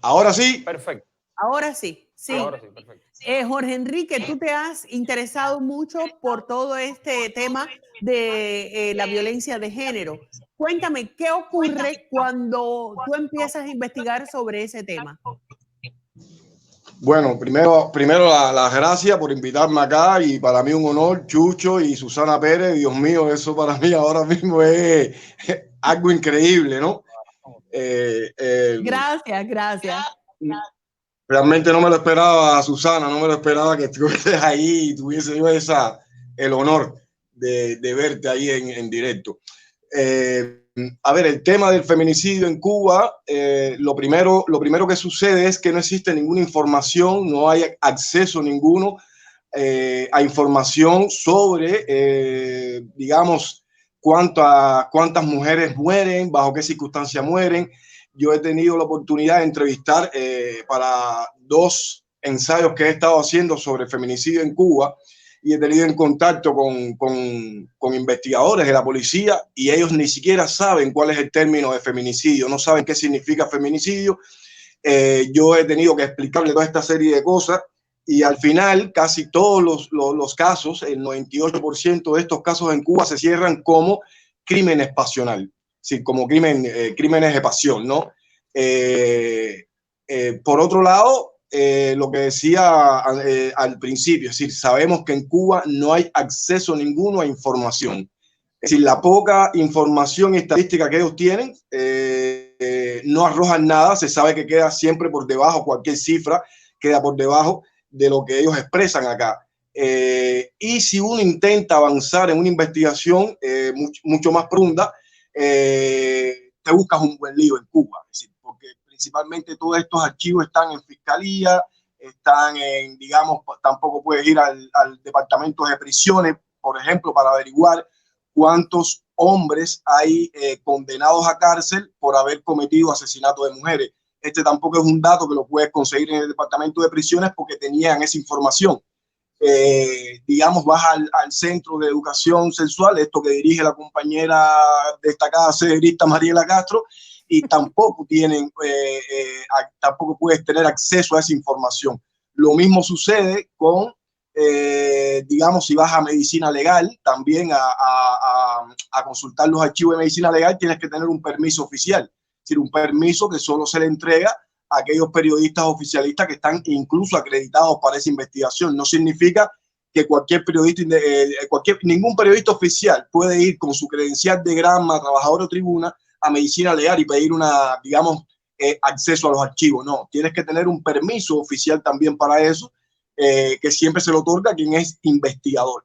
Ahora sí. Perfecto. Ahora sí, sí. Ahora sí, perfecto. Jorge Enrique, tú te has interesado mucho por todo este tema de la violencia de género. Cuéntame, ¿qué ocurre cuando tú empiezas a investigar sobre ese tema? Bueno, primero las gracias por invitarme acá y para mí un honor, Chucho y Susana Pérez. Dios mío, eso para mí ahora mismo es algo increíble, ¿no? Gracias. Realmente no me lo esperaba, Susana, no me lo esperaba que estuvieses ahí y tuviese yo el honor de verte ahí en directo. A ver, el tema del feminicidio en Cuba, lo primero que sucede es que no existe ninguna información, no hay acceso ninguno a información sobre, digamos, cuántas mujeres mueren, bajo qué circunstancias mueren. Yo he tenido la oportunidad de entrevistar para 2 ensayos que he estado haciendo sobre feminicidio en Cuba y he tenido en contacto con investigadores de la policía y ellos ni siquiera saben cuál es el término de feminicidio, no saben qué significa feminicidio. Yo he tenido que explicarle toda esta serie de cosas y al final casi todos los casos, el 98% de estos casos en Cuba se cierran como crímenes pasionales, sí, como crímenes de pasión, ¿no? Por otro lado, lo que decía al principio, es decir, sabemos que en Cuba no hay acceso ninguno a información. Es decir, la poca información y estadística que ellos tienen no arrojan nada, se sabe que queda siempre por debajo, cualquier cifra queda por debajo de lo que ellos expresan acá. Y si uno intenta avanzar en una investigación mucho más profunda, te buscas un buen lío en Cuba, es decir, porque principalmente todos estos archivos están en fiscalía, están en, digamos, tampoco puedes ir al departamento de prisiones, por ejemplo, para averiguar cuántos hombres hay condenados a cárcel por haber cometido asesinato de mujeres. Este tampoco es un dato que lo puedes conseguir en el departamento de prisiones porque tenían esa información. Digamos, vas al Centro de Educación Sexual, esto que dirige la compañera destacada cederista Mariela Castro, y tampoco tampoco puedes tener acceso a esa información. Lo mismo sucede con, digamos, si vas a medicina legal, también a consultar los archivos de medicina legal, tienes que tener un permiso oficial, es decir, un permiso que solo se le entrega a aquellos periodistas oficialistas que están incluso acreditados para esa investigación. No significa que cualquier periodista, ningún periodista oficial puede ir con su credencial de Granma, trabajador o tribuna, a medicina legal y pedir acceso a los archivos. No, tienes que tener un permiso oficial también para eso, que siempre se lo otorga a quien es investigador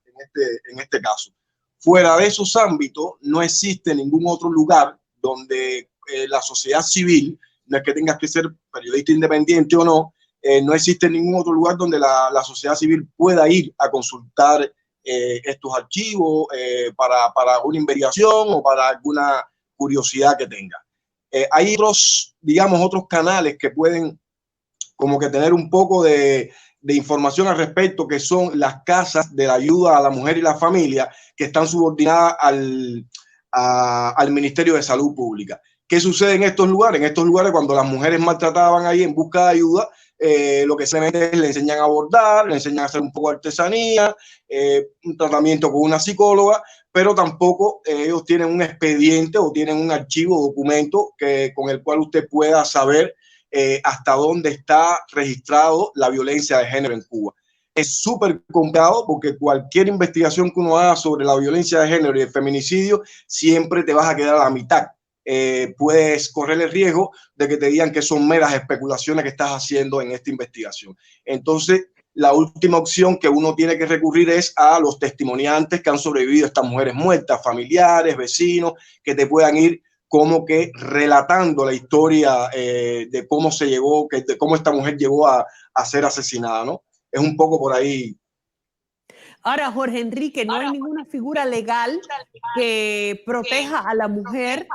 en este caso. Fuera de esos ámbitos, no existe ningún otro lugar donde la sociedad civil, no es que tengas que ser periodista independiente o no, no existe ningún otro lugar donde la sociedad civil pueda ir a consultar estos archivos para una investigación o para alguna curiosidad que tenga. Hay otros canales que pueden como que tener un poco de información al respecto, que son las casas de la ayuda a la mujer y la familia, que están subordinadas al Ministerio de Salud Pública. ¿Qué sucede en estos lugares? En estos lugares, cuando las mujeres maltrataban ahí en busca de ayuda, lo que se mete es le enseñan a bordar, le enseñan a hacer un poco de artesanía, un tratamiento con una psicóloga, pero tampoco ellos tienen un expediente o tienen un archivo o documento con el cual usted pueda saber hasta dónde está registrado la violencia de género en Cuba. Es súper complicado porque cualquier investigación que uno haga sobre la violencia de género y el feminicidio siempre te vas a quedar a la mitad. Puedes correr el riesgo de que te digan que son meras especulaciones que estás haciendo en esta investigación. Entonces, la última opción que uno tiene que recurrir es a los testimoniantes que han sobrevivido a estas mujeres muertas, familiares, vecinos, que te puedan ir como que relatando la historia de cómo se llegó, de cómo esta mujer llegó a ser asesinada, ¿no? Es un poco por ahí. Ahora, Jorge Enrique, no hay ninguna figura legal que proteja a la mujer.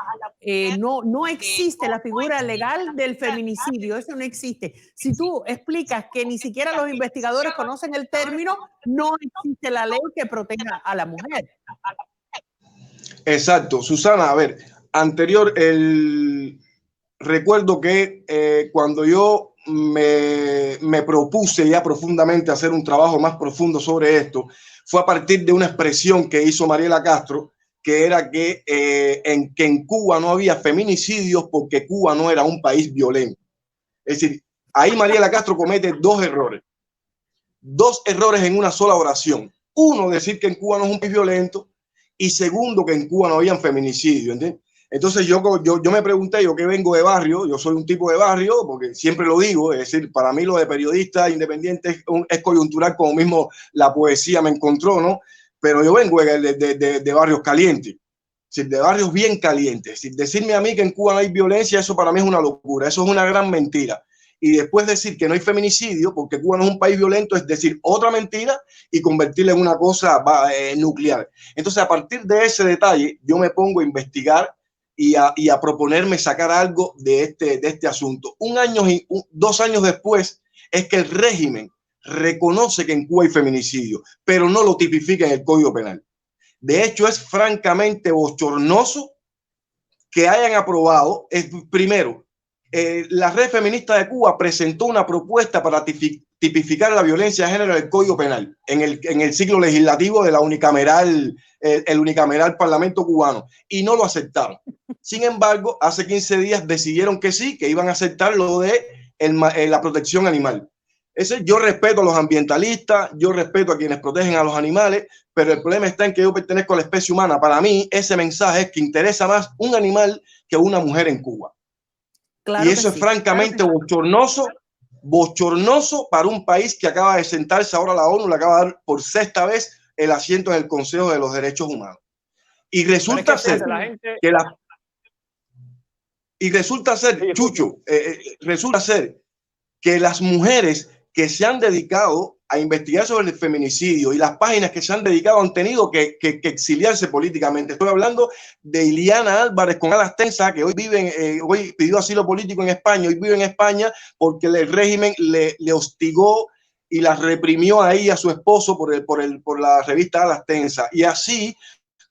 No existe la figura legal del feminicidio, eso no existe. Si tú explicas que ni siquiera los investigadores conocen el término, no existe la ley que proteja a la mujer. Exacto. Susana, a ver, recuerdo que cuando yo me propuse ya profundamente hacer un trabajo más profundo sobre esto, fue a partir de una expresión que hizo Mariela Castro, que era que en Cuba no había feminicidios porque Cuba no era un país violento. Es decir, ahí Mariela Castro comete dos errores en una sola oración. Uno, decir que en Cuba no es un país violento, y segundo, que en Cuba no habían feminicidio, ¿entiendes? Entonces yo me pregunté, yo que vengo de barrio, yo soy un tipo de barrio, porque siempre lo digo, es decir, para mí lo de periodista independiente es coyuntural, como mismo la poesía me encontró, ¿no? Pero yo vengo de barrios calientes, de barrios bien calientes. Decirme a mí que en Cuba no hay violencia, eso para mí es una locura, eso es una gran mentira. Y después decir que no hay feminicidio porque Cuba no es un país violento es decir otra mentira y convertirla en una cosa nuclear. Entonces, a partir de ese detalle, yo me pongo a investigar y a proponerme sacar algo de este asunto. 2 años después es que el régimen reconoce que en Cuba hay feminicidio, pero no lo tipifica en el Código Penal. De hecho, es francamente bochornoso que hayan aprobado, primero, la Red Feminista de Cuba presentó una propuesta para tipificar la violencia de género en el Código Penal, en el ciclo legislativo de la unicameral, el unicameral Parlamento cubano, y no lo aceptaron. Sin embargo, hace 15 días decidieron que sí, que iban a aceptar lo de la protección animal. Yo respeto a los ambientalistas, yo respeto a quienes protegen a los animales, pero el problema está en que yo pertenezco a la especie humana. Para mí, ese mensaje es que interesa más un animal que una mujer en Cuba. Claro, y eso es francamente bochornoso para un país que acaba de sentarse ahora la ONU, le acaba de dar por 6ª vez el asiento en el Consejo de los Derechos Humanos. Y resulta ser que Chucho, resulta ser que las mujeres que se han dedicado a investigar sobre el feminicidio y las páginas que se han dedicado han tenido que exiliarse políticamente. Estoy hablando de Iliana Álvarez con alas tensas, que hoy pidió asilo político en España, hoy vive en España porque el régimen le hostigó y la reprimió a ella y a su esposo por la revista Alas Tensas. Y así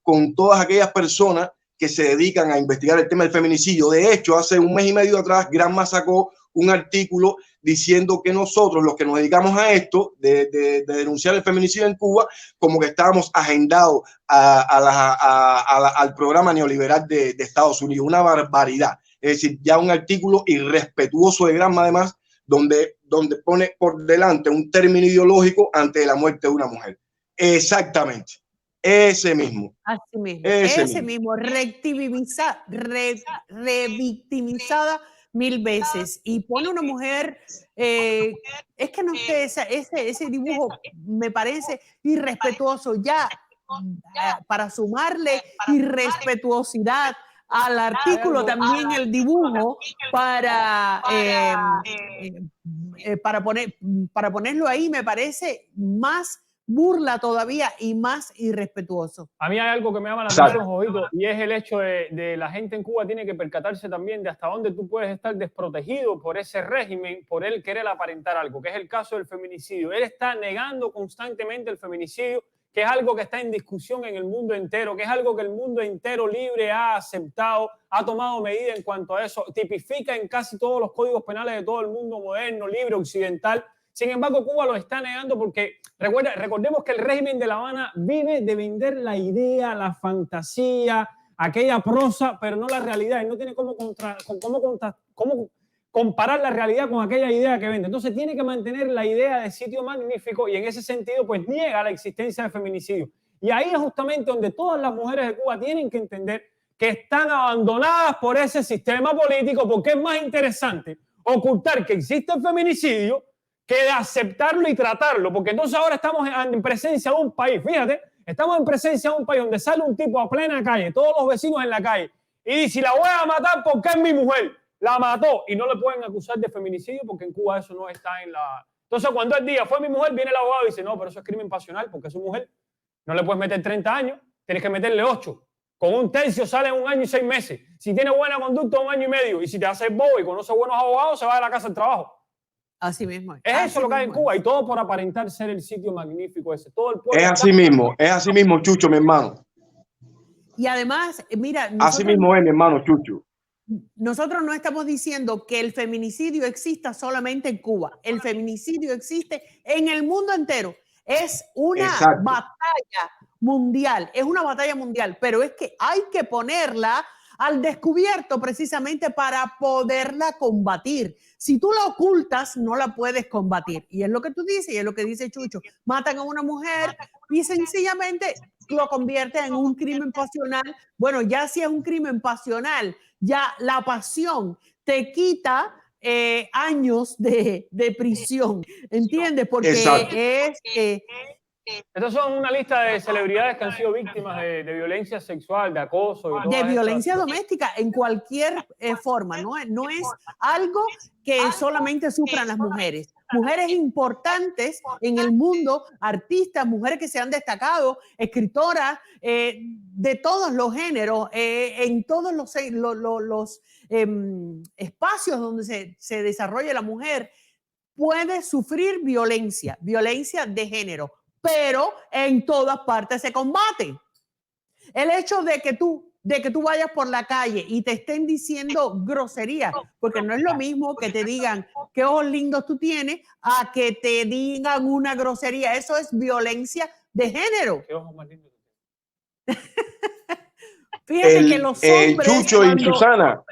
con todas aquellas personas que se dedican a investigar el tema del feminicidio. De hecho, hace 1 mes y medio atrás, Granma sacó un artículo diciendo que nosotros, los que nos dedicamos a esto, de denunciar el feminicidio en Cuba, como que estábamos agendados al programa neoliberal de Estados Unidos. Una barbaridad. Es decir, ya un artículo irrespetuoso de Granma, además, donde pone por delante un término ideológico ante la muerte de una mujer. Exactamente. Ese mismo. Así mismo. Ese mismo. Revictimizada 1000 veces y pone una mujer, es que no sé, ese dibujo me parece irrespetuoso ya, para sumarle irrespetuosidad al artículo, también el dibujo para ponerlo ahí me parece más burla todavía y más irrespetuoso. A mí hay algo que me llama la atención, Jovito, y es el hecho de la gente en Cuba tiene que percatarse también de hasta dónde tú puedes estar desprotegido por ese régimen, por él querer aparentar algo, que es el caso del feminicidio. Él está negando constantemente el feminicidio, que es algo que está en discusión en el mundo entero, que es algo que el mundo entero libre ha aceptado, ha tomado medida en cuanto a eso, tipifica en casi todos los códigos penales de todo el mundo moderno, libre, occidental. Sin embargo, Cuba lo está negando porque recordemos que el régimen de La Habana vive de vender la idea, la fantasía, aquella prosa, pero no la realidad. Y no tiene cómo comparar la realidad con aquella idea que vende. Entonces tiene que mantener la idea de sitio magnífico y en ese sentido pues niega la existencia del feminicidio. Y ahí es justamente donde todas las mujeres de Cuba tienen que entender que están abandonadas por ese sistema político, porque es más interesante ocultar que existe el feminicidio que de aceptarlo y tratarlo, porque entonces ahora estamos en presencia de un país, fíjate, estamos en presencia de un país donde sale un tipo a plena calle, todos los vecinos en la calle, y dice, la voy a matar porque es mi mujer, la mató, y no le pueden acusar de feminicidio porque en Cuba eso no está en la... Entonces cuando él diga, fue mi mujer, viene el abogado y dice, no, pero eso es crimen pasional porque es su mujer, no le puedes meter 30 años, tienes que meterle 8, con 1/3 sale en 1 año y 6 meses, si tiene buena conducta 1 año y medio, y si te haces bobo y conoce buenos abogados, se va de la casa al trabajo. Así mismo. Es eso lo que hay en Cuba y todo por aparentar ser el sitio magnífico ese. Todo el pueblo es así mismo, Chucho, mi hermano. Y además, mira... Así mismo es, mi hermano Chucho. nosotros no estamos diciendo que el feminicidio exista solamente en Cuba. El feminicidio existe en el mundo entero. Es una batalla mundial, es una batalla mundial, pero es que hay que ponerla al descubierto precisamente para poderla combatir. Si tú la ocultas, no la puedes combatir. Y es lo que tú dices, y es lo que dice Chucho. Matan a una mujer y sencillamente lo convierte en un crimen pasional. Bueno, ya si es un crimen pasional, ya la pasión te quita años de prisión, ¿entiendes? Porque Estas son una lista de celebridades que han sido víctimas de violencia sexual, de acoso. De violencia doméstica en cualquier forma. No es algo que solamente sufran las mujeres. Mujeres importantes en el mundo, artistas, mujeres que se han destacado, escritoras de todos los géneros, en todos los espacios donde se desarrolla la mujer, puede sufrir violencia de género. Pero en todas partes se combate. El hecho de que tú vayas por la calle y te estén diciendo groserías, porque no es lo mismo que te digan qué ojos lindos tú tienes a que te digan una grosería. Eso es violencia de género. ¿Qué ojos más lindos? Fíjate que los hombres... Chucho y Susana...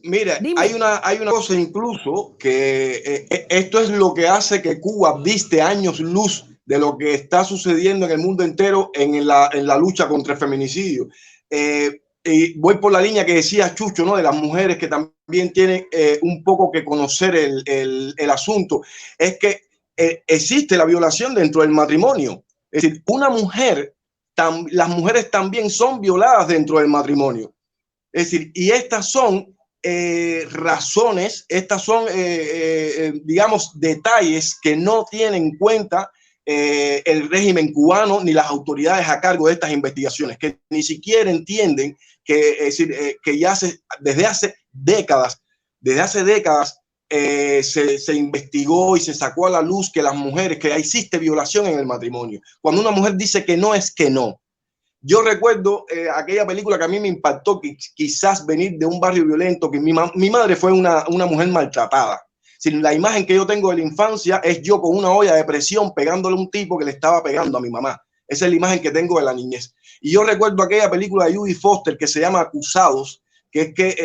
Mira, hay una cosa incluso que esto es lo que hace que Cuba diste años luz de lo que está sucediendo en el mundo entero en la lucha contra el feminicidio. Y voy por la línea que decía Chucho, ¿no? De las mujeres que también tienen un poco que conocer el asunto. Es que existe la violación dentro del matrimonio. Es decir, las mujeres también son violadas dentro del matrimonio. Es decir, y estas son razones, estas son, digamos, detalles que no tienen en cuenta el régimen cubano ni las autoridades a cargo de estas investigaciones, que ni siquiera entienden que, es decir, que ya desde hace décadas se investigó y se sacó a la luz que las mujeres, que existe violación en el matrimonio. Cuando una mujer dice que no, es que no. Yo recuerdo aquella película que a mí me impactó, que quizás venir de un barrio violento, que mi madre fue una mujer maltratada. Sin la imagen que yo tengo de la infancia es yo con una olla de presión pegándole a un tipo que le estaba pegando a mi mamá. Esa es la imagen que tengo de la niñez. Y yo recuerdo aquella película de Judy Foster que se llama Acusados, que es que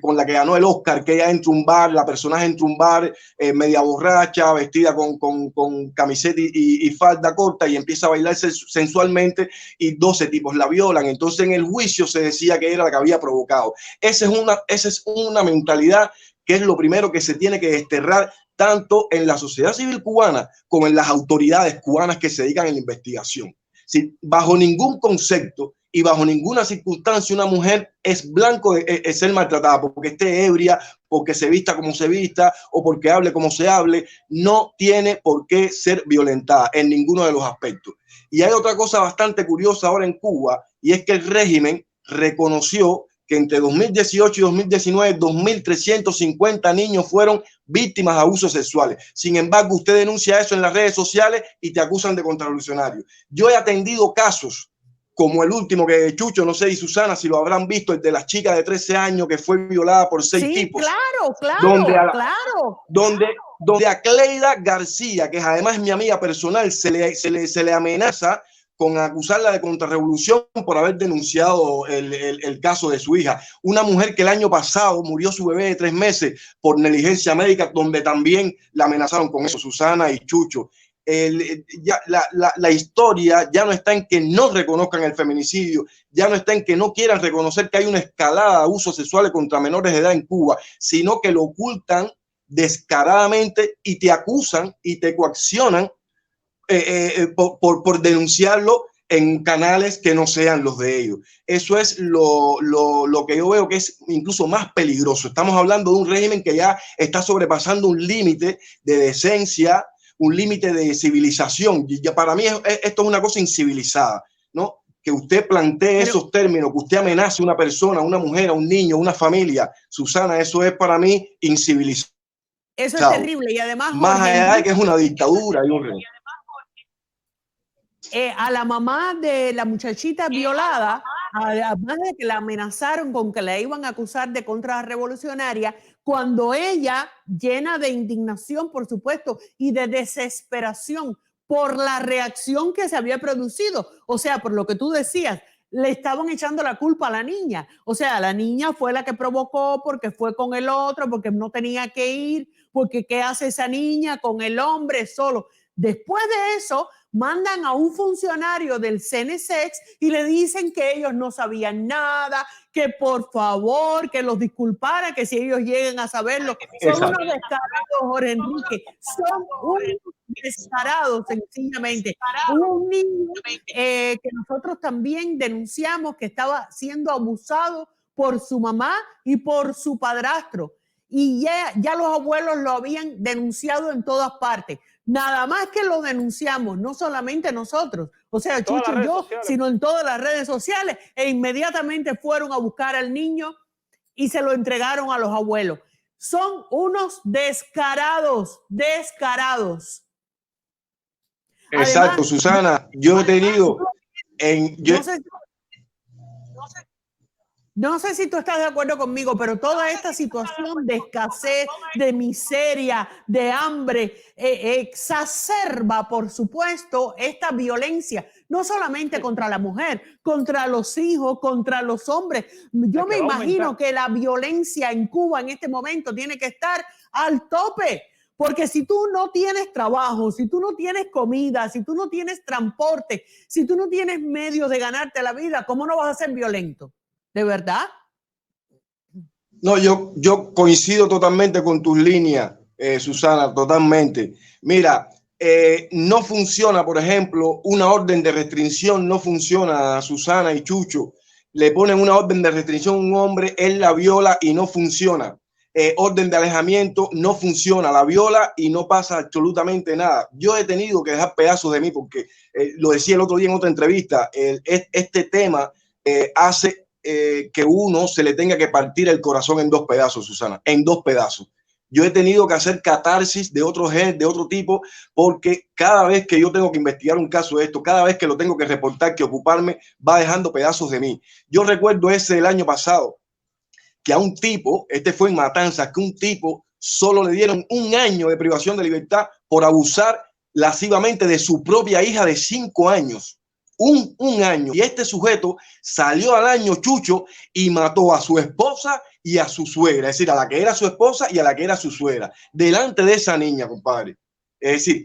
con la que ganó el Oscar, que ella entra a un bar, la personaje entra a un bar media borracha, vestida con camiseta y falda corta y empieza a bailar sensualmente y 12 tipos la violan. Entonces en el juicio se decía que era la que había provocado. Esa es una mentalidad que es lo primero que se tiene que desterrar tanto en la sociedad civil cubana como en las autoridades cubanas que se dedican a la investigación. Si, bajo ningún concepto y bajo ninguna circunstancia una mujer es blanco de ser maltratada porque esté ebria, porque se vista como se vista o porque hable como se hable, no tiene por qué ser violentada en ninguno de los aspectos. Y hay otra cosa bastante curiosa ahora en Cuba, y es que el régimen reconoció que entre 2018 y 2019, 2.350 niños fueron víctimas de abusos sexuales. Sin embargo, usted denuncia eso en las redes sociales y te acusan de contrarrevolucionario. Yo he atendido casos como el último que Chucho, no sé, y Susana, si lo habrán visto, el de la chica de 13 años que fue violada por 6 tipos. Donde a Cleida García, que además es mi amiga personal, se le amenaza con acusarla de contrarrevolución por haber denunciado el caso de su hija. Una mujer que el año pasado murió su bebé de 3 meses por negligencia médica, donde también la amenazaron con eso, Susana y Chucho. La historia ya no está en que no reconozcan el feminicidio, ya no está en que no quieran reconocer que hay una escalada de abusos sexuales contra menores de edad en Cuba, sino que lo ocultan descaradamente y te acusan y te coaccionan por denunciarlo en canales que no sean los de ellos. Eso es lo que yo veo que es incluso más peligroso. Estamos hablando de un régimen que ya está sobrepasando un límite de decencia, un límite de civilización. Y ya para mí esto es una cosa incivilizada, ¿no? Que usted plantee esos términos, que usted amenace a una persona, a una mujer, a un niño, a una familia. Susana, eso es para mí incivilizado. Eso es terrible y además... Más allá de que es una dictadura y un régimen. A la mamá de la muchachita violada además de que la amenazaron con que la iban a acusar de contrarrevolucionaria, cuando ella, llena de indignación, por supuesto, y de desesperación por la reacción que se había producido, o sea, por lo que tú decías, le estaban echando la culpa a la niña. O sea, la niña fue la que provocó porque fue con el otro, porque no tenía que ir, porque ¿qué hace esa niña con el hombre solo? Después de eso, mandan a un funcionario del CNSEX y le dicen que ellos no sabían nada, que por favor, que los disculpara, que si ellos llegan a saberlo. Son unos descarados, Jorge Enrique. Son unos descarados, sencillamente. Hubo un niño que nosotros también denunciamos que estaba siendo abusado por su mamá y por su padrastro. Y ya los abuelos lo habían denunciado en todas partes. Nada más que lo denunciamos, no solamente nosotros, o sea, Chucho y yo, sino en todas las redes sociales, e inmediatamente fueron a buscar al niño y se lo entregaron a los abuelos. Son unos descarados, descarados. Exacto, además, Susana, yo he tenido no sé si tú estás de acuerdo conmigo, pero toda esta situación de escasez, de miseria, de hambre, exacerba, por supuesto, esta violencia, no solamente contra la mujer, contra los hijos, contra los hombres. Yo me imagino que la violencia en Cuba en este momento tiene que estar al tope. Porque si tú no tienes trabajo, si tú no tienes comida, si tú no tienes transporte, si tú no tienes medios de ganarte la vida, ¿cómo no vas a ser violento? ¿De verdad? No, yo coincido totalmente con tus líneas, Susana, totalmente. Mira, no funciona, por ejemplo, una orden de restricción, no funciona, Susana y Chucho. Le ponen una orden de restricción a un hombre, él la viola y no funciona. Orden de alejamiento, no funciona, la viola y no pasa absolutamente nada. Yo he tenido que dejar pedazos de mí porque, lo decía el otro día en otra entrevista, este tema hace que uno se le tenga que partir el corazón en dos pedazos, Susana, en dos pedazos. Yo he tenido que hacer catarsis de otro gen, de otro tipo, porque cada vez que yo tengo que investigar un caso de esto, cada vez que lo tengo que reportar, que ocuparme, va dejando pedazos de mí. Yo recuerdo ese del año pasado, que a un tipo, este fue en Matanzas, que un tipo solo le dieron 1 año de privación de libertad por abusar lascivamente de su propia hija de 5 años. Un año. Y este sujeto salió al año, Chucho, y mató a su esposa y a su suegra, es decir, a la que era su esposa y a la que era su suegra, delante de esa niña, compadre. Es decir,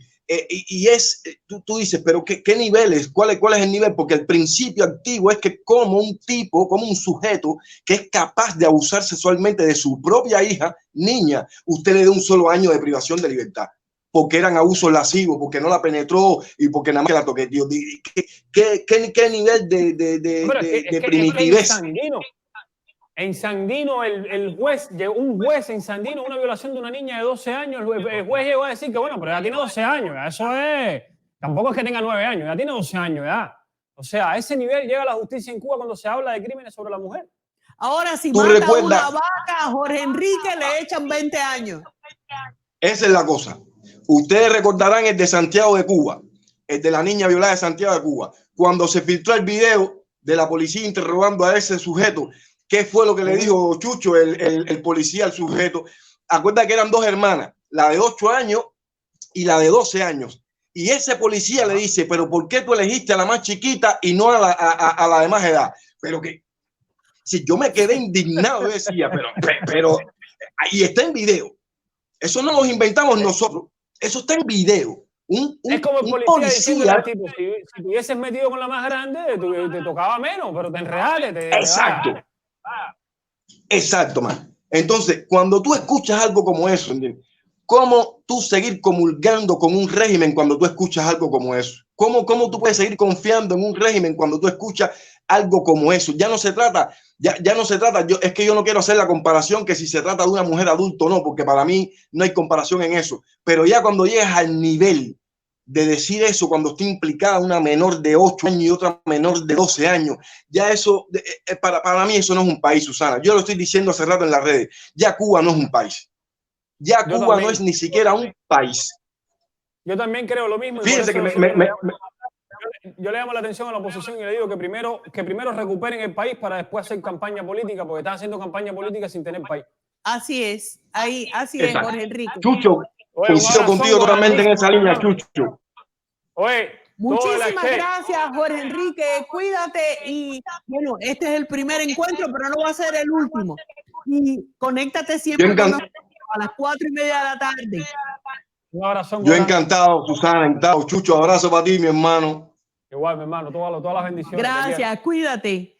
tú dices, pero ¿qué niveles? ¿Cuál es el nivel? Porque el principio activo es que como un tipo, como un sujeto que es capaz de abusar sexualmente de su propia hija, niña, usted le dé 1 solo año de privación de libertad. Porque eran abusos lascivos, porque no la penetró y porque nada más que la toqueteó. ¿Qué nivel de primitivez? En Sandino, un juez en Sandino, una violación de una niña de 12 años, el juez llegó a decir que bueno, pero ya tiene 12 años, ya eso es, tampoco es que tenga 9 años, ya tiene 12 años ya. O sea, a ese nivel llega la justicia en Cuba cuando se habla de crímenes sobre la mujer. Ahora, si mata una vaca, a Jorge Enrique le echan 20 años. Esa es la cosa. Ustedes recordarán el de Santiago de Cuba, el de la niña violada de Santiago de Cuba, cuando se filtró el video de la policía interrogando a ese sujeto. ¿Qué fue lo que le dijo Chucho, el policía al sujeto? Acuérdate que eran 2 hermanas, la de 8 años y la de 12 años. Y ese policía le dice, pero ¿por qué tú elegiste a la más chiquita y no a la de más edad? Pero que, si yo me quedé indignado, yo decía, pero, y está en video. Eso no los inventamos nosotros. Eso está en video. Es como el policía diciendo al tipo, si te hubieses metido con la más grande, te tocaba menos, pero te enredaste. Exacto. Exacto, man. Entonces, cuando tú escuchas algo como eso, ¿entiendes? ¿Cómo tú seguir comulgando con un régimen cuando tú escuchas algo como eso? ¿Cómo tú puedes seguir confiando en un régimen cuando tú escuchas algo como eso? Ya no se trata, ya no se trata, es que yo no quiero hacer la comparación que si se trata de una mujer adulta o no, porque para mí no hay comparación en eso. Pero ya cuando llegas al nivel de decir eso, cuando está implicada una menor de 8 años y otra menor de 12 años, ya eso, para mí eso no es un país, Susana. Yo lo estoy diciendo hace rato en las redes. Ya Cuba no es un país. Ya Cuba no es ni siquiera un país. Yo también creo lo mismo. Fíjense que yo le llamo la atención a la oposición y le digo que primero recuperen el país para después hacer campaña política, porque están haciendo campaña política sin tener país. Así es, así es, Jorge Enrique. Chucho, coincido contigo totalmente en esa línea, Chucho. Oye, muchísimas gracias, Jorge Enrique. Cuídate y bueno, este es el primer encuentro, pero no va a ser el último. Y conéctate siempre con nosotros a las 4:30 de la tarde. Un abrazo. Yo encantado, Susana, encantado. Chucho, abrazo para ti, mi hermano. Igual, mi hermano, todas las bendiciones. Gracias, cuídate.